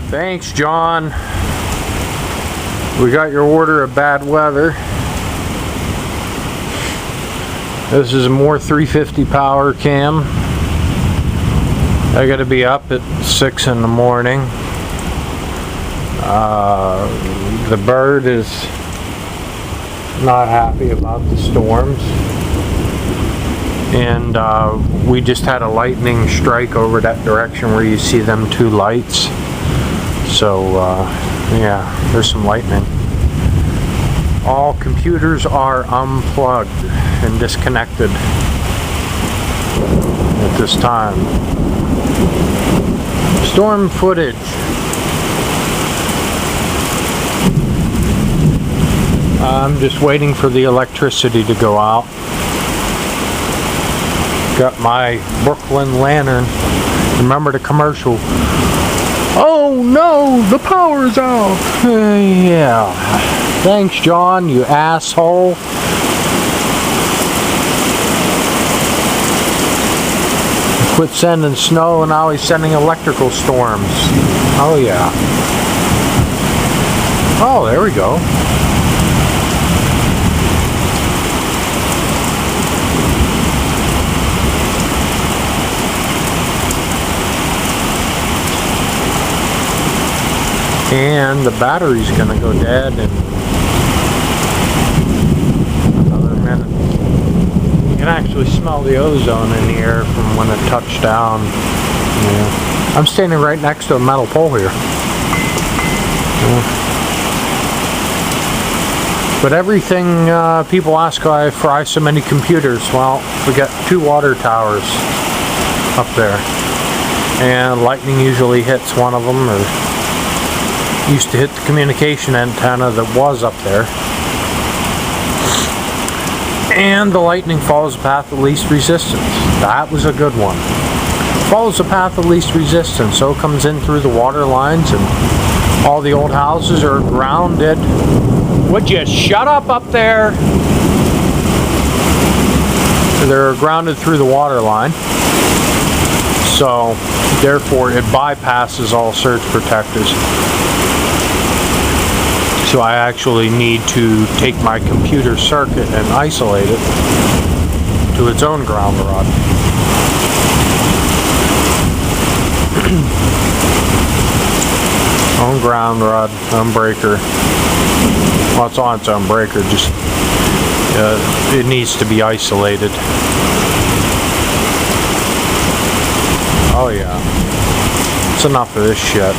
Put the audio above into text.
Thanks, John. We got your order of bad weather. This is a more 350 power cam. I gotta be up at 6 in the morning. The bird is not happy about the storms. And we just had a lightning strike over that direction where you see them two lights. So yeah, there's some lightning. All computers are unplugged and disconnected at this time. Storm footage. I'm just waiting for the electricity to go out. Got my Brooklyn lantern. Remember the commercial? Oh no, the power's out. Yeah. Thanks, John, you asshole. Quit sending snow and now he's sending electrical storms. Oh yeah. Oh, there we go. And the battery's gonna go dead in another minute. You can actually smell the ozone in the air from when it touched down. Yeah. I'm standing right next to a metal pole here. Yeah. But everything, people ask why I fry so many computers. Well, we got 2 water towers up there. And lightning usually hits one of them, or used to hit the communication antenna that was up there. And the lightning follows the path of least resistance. That was a good one. Follows the path of least resistance, so it comes in through the water lines, and all the old houses are grounded. Would you shut up there? They're grounded through the water line. So, therefore, it bypasses all surge protectors. So I actually need to take my computer circuit and isolate it to its own ground rod. Own ground rod, own breaker. Well, it's on its own breaker, just it needs to be isolated. Oh yeah, it's enough of this shit.